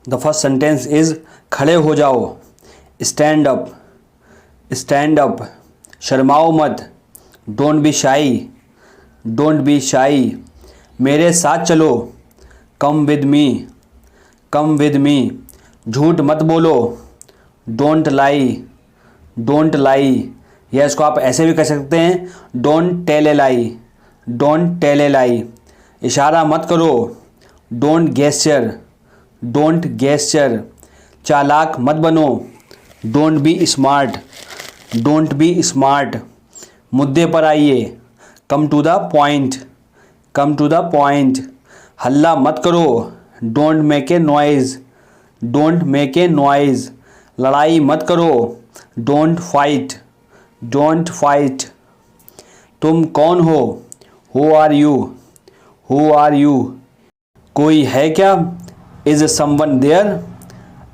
The first sentence is खड़े हो जाओ, स्टैंड अप, स्टैंड अप, शर्माओ मत, डोंट बी शाई, डोंट बी शाई, मेरे साथ चलो, come with me, come with me, झूठ मत बोलो, डोंट लाई, डोंट लाई, या इसको आप ऐसे भी कह सकते हैं, don't tell a lie, don't tell a lie, इशारा मत करो, डोंट गेस्चर, डोंट गेस्चर, चालाक मत बनो, don't be smart, don't be smart, मुद्दे पर आइए, come to the point, come to the point, हल्ला मत करो, don't make a noise, don't make a noise, लड़ाई मत करो, डोंट फाइट, डोंट फाइट, तुम कौन हो, who are you, who are you, कोई है क्या, is someone there,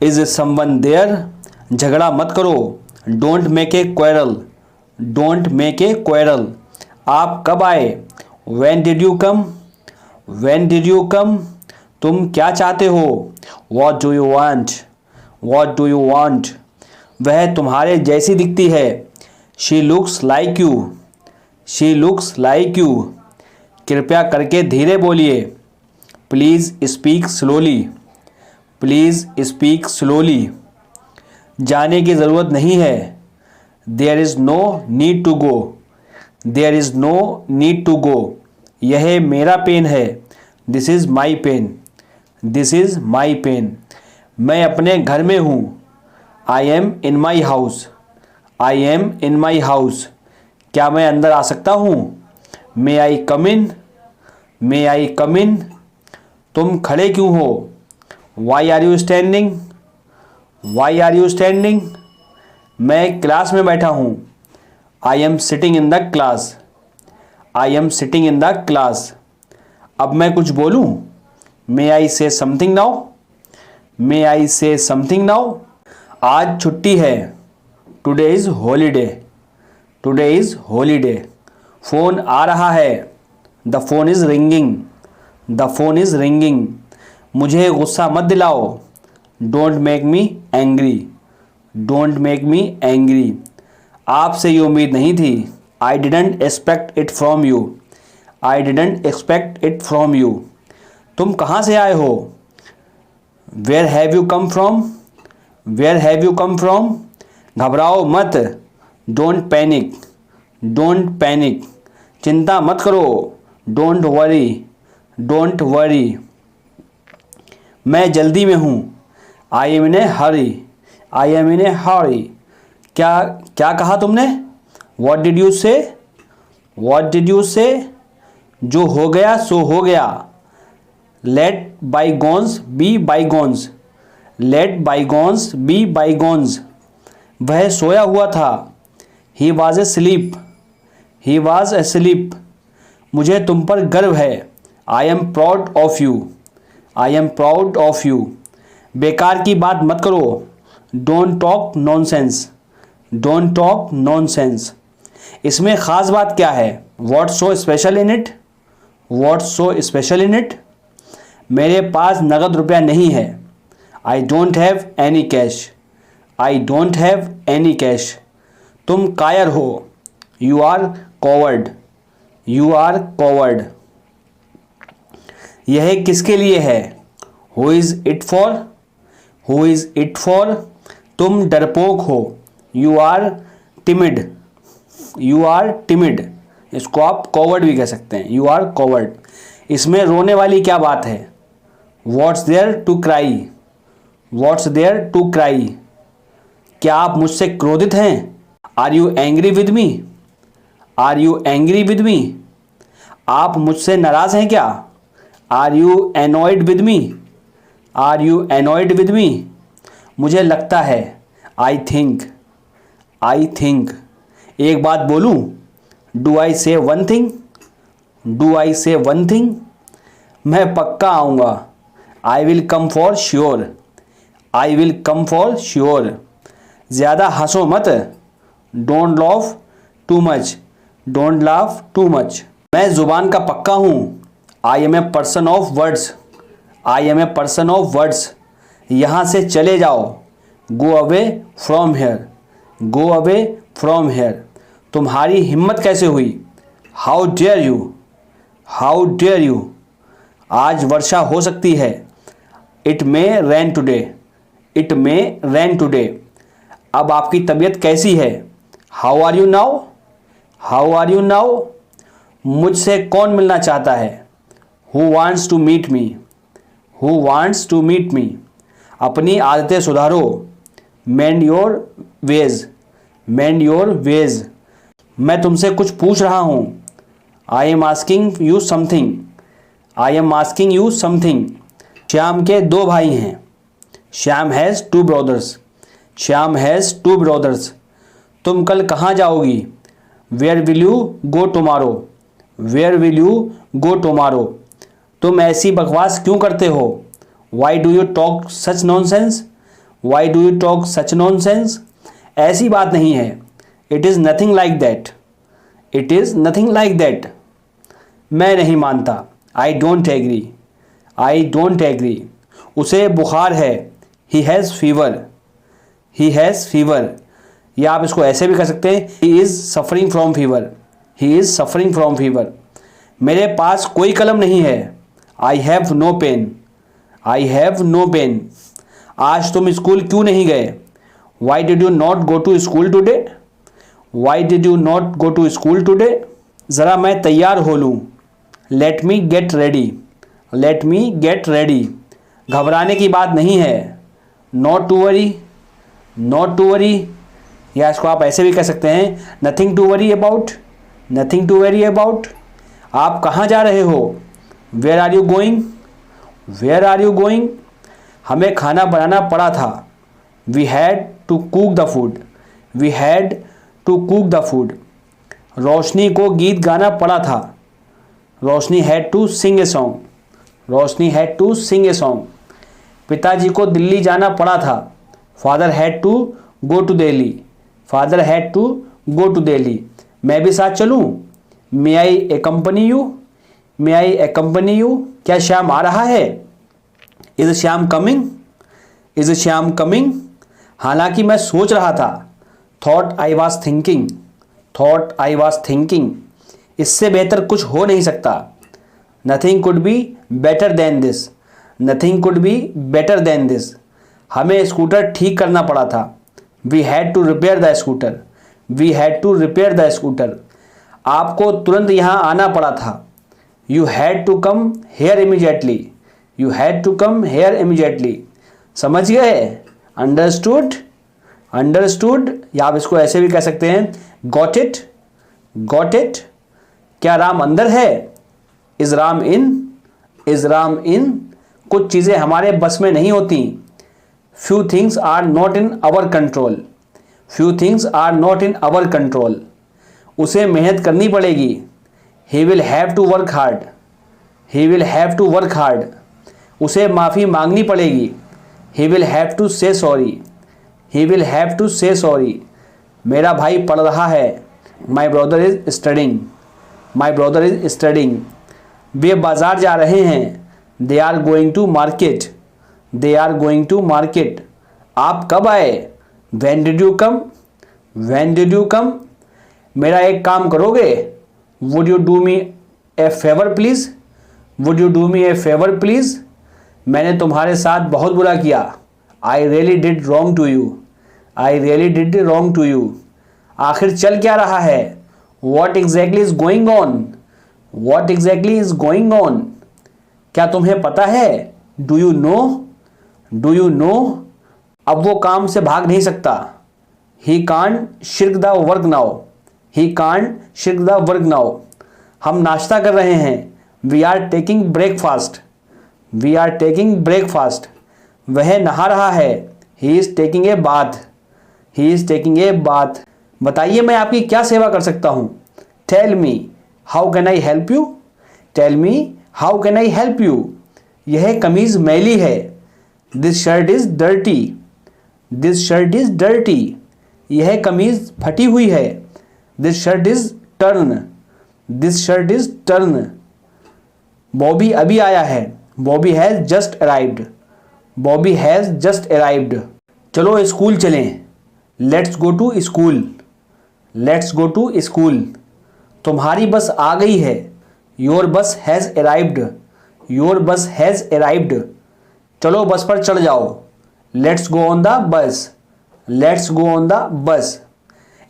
is someone there, झगड़ा मत करो, don't make a quarrel, don't make a quarrel, आप कब आए, when did you come, when did you come, तुम क्या चाहते हो, what do you want, what do you want, वह तुम्हारे जैसी दिखती है, she looks like you, she looks like you, कृपया करके धीरे बोलिए, please speak slowly, please speak slowly, जाने की ज़रूरत नहीं है, there is no need to go, there is no need to go, यह मेरा पेन है, this is my pen, this is my pen, मैं अपने घर में हूँ, I am in my house, I am in my house, क्या मैं अंदर आ सकता हूँ, मे आई कम इन, मे आई कम इन, तुम खड़े क्यों हो, why are you standing, why are you standing, मैं क्लास में बैठा हूँ, I am sitting in the class, I am sitting in the class, अब मैं कुछ बोलूँ, मे आई से समथिंग नाउ, मे आई से समथिंग नाउ, आज छुट्टी है, today is holiday, today is holiday, phone आ रहा है, the phone is ringing, the phone is ringing, मुझे गुस्सा मत दिलाओ, don't make me angry, don't make me angry, आपसे ये उम्मीद नहीं थी, I didn't expect it from you, I didn't expect it from you, तुम कहाँ से आए हो, where have you come from, where have you come from, घबराओ मत, डोंट पैनिक, डोंट पैनिक, चिंता मत करो, डोंट वरी, डोंट वरी, मैं जल्दी में हूँ, I am in A Hari, I am इन ए हरी, क्या क्या कहा तुमने, वॉट डिड यू से, वॉट डिड यू से, जो हो गया सो हो गया, लेट बाईगोन्स बी बाईगोन्स, लेट बाईगोन्स बी बाईगोन्स, वह सोया हुआ था, he was a sleep, he was a sleep, मुझे तुम पर गर्व है, I am proud of you, I am proud of you, बेकार की बात मत करो, don't talk nonsense, don't talk nonsense, इसमें ख़ास बात क्या है, what so special in it, what so special in it, मेरे पास नगद रुपया नहीं है, I don't have any cash, I don't have any cash, तुम कायर हो, you are coward, you are coward, यह किसके लिए है, who is it for, who is it for, तुम डरपोक हो, you are timid, you are timid, इसको आप कॉवर्ड भी कह सकते हैं, यू आर कॉवर्ड, इसमें रोने वाली क्या बात है, what's there to cry, what's there to cry, क्या आप मुझसे क्रोधित हैं, are you angry with me, are you angry with me, आप मुझसे नाराज़ हैं क्या, are you annoyed with me, are you annoyed with me, मुझे लगता है, आई थिंक, आई थिंक, एक बात बोलूँ, डू आई से वन थिंग, डू आई से वन थिंग, मैं पक्का आऊँगा, I will come for sure, I will come for sure, ज़्यादा हंसो मत, don't laugh too much, don't laugh too much, मैं ज़ुबान का पक्का हूँ, I am a person of words, I am a person of words, यहाँ से चले जाओ, go away from here, go away from here. तुम्हारी हिम्मत कैसे हुई, how dare you, how dare you. आज वर्षा हो सकती है, it may rain today, it may rain today. अब आपकी तबीयत कैसी है, how are you now, how are you now. मुझसे कौन मिलना चाहता है, who wants to meet me, who wants to meet me. अपनी आदतें सुधारो, mend your ways, mend your ways. मैं तुमसे कुछ पूछ रहा हूँ, I am asking you something, I am asking you something. Shyam के 2 भाई हैं, Shyam has 2 brothers, Shyam has 2 brothers. तुम कल कहाँ जाओगी, where will you go tomorrow, where will you go tomorrow. तुम ऐसी बकवास क्यों करते हो, why do you talk such nonsense, why do you talk such nonsense. ऐसी बात नहीं है, it is nothing like that, it is nothing like that. मैं नहीं मानता, I don't agree, I don't agree. उसे बुखार है, he has fever, he has fever. या आप इसको ऐसे भी कर सकते हैं, he is suffering from fever, he is suffering from fever. मेरे पास कोई कलम नहीं है, I have no pen, I have no pen. आज तुम स्कूल क्यों नहीं गए, why did you not go to school today, why did you not go to school today. ज़रा मैं तैयार हो लूँ, let me get ready, let me get ready. घबराने की बात नहीं है, not to worry, not to worry. या इसको आप ऐसे भी कह सकते हैं, nothing to worry about, nothing to worry about. आप कहाँ जा रहे हो, where are you going, where are you going. हमें खाना बनाना पड़ा था, we had to cook the food, we had to cook the food. Roshni को गीत गाना पड़ा था, Roshni had to sing a song, Roshni had to sing a song. पिताजी को दिल्ली जाना पड़ा था, father had to go to Delhi, father had to go to Delhi. मैं भी साथ चलूँ, मे आई एकम्पनी यू, मे आई एकम्पनी यू। क्या श्याम आ रहा है, is Shyam coming, is Shyam coming. हालांकि मैं सोच रहा था, thought I was thinking, thought I was thinking. इससे बेहतर कुछ हो नहीं सकता, nothing could be better than this, nothing could be better than this. हमें स्कूटर ठीक करना पड़ा था, we had to repair the scooter, we had to repair the scooter. आपको तुरंत यहाँ आना पड़ा था, you had to come here immediately, you had to come here immediately. समझ गए, अंडरस्टूड, अंडरस्टूड। या आप इसको ऐसे भी कह सकते हैं, गॉट इट, गॉट इट। क्या राम अंदर है, is Ram in, is Ram in. कुछ चीज़ें हमारे बस में नहीं होती, few things are not in our control, few things are not in our control. उसे मेहनत करनी पड़ेगी, he will have to work hard, he will have to work hard. उसे माफ़ी मांगनी पड़ेगी, he will have to say sorry, he will have to say sorry. मेरा भाई पढ़ रहा है, my brother is studying, my brother is studying. वे बाज़ार जा रहे हैं, they are going to market, they are going to market. आप कब आए, when did you come, when did you come. मेरा एक काम करोगे, would you do me a favour please, would you do me a favour please. मैंने तुम्हारे साथ बहुत बुरा किया, I really did wrong to you, I really did wrong to you. आखिर चल क्या रहा है, what exactly is going on, what exactly is going on. क्या तुम्हें पता है, do you know, do you know. अब वो काम से भाग नहीं सकता, he can't shirk the work now, he can't shirk the work now. हम नाश्ता कर रहे हैं, we are taking breakfast, we are taking breakfast. वह नहा रहा है, he is taking a bath, he is taking a bath. बताइए मैं आपकी क्या सेवा कर सकता हूँ, tell me how can I help you, tell me how can I help you. यह कमीज़ मैली है, this shirt is dirty, this shirt is dirty. यह कमीज़ फटी हुई है, this shirt is torn, this shirt is torn. Bobby अभी आया है, Bobby has just arrived, Bobby has just arrived. चलो स्कूल चलें। Let's go to school. Let's go to school. तुम्हारी बस आ गई है। योर बस हैज़ अराइव्ड। योर बस हैज़ अराइव्ड। चलो बस पर चढ़ जाओ। Let's go on the bus. Let's go on the bus.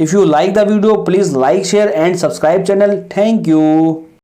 If you like the video, please like, share and subscribe channel. Thank you.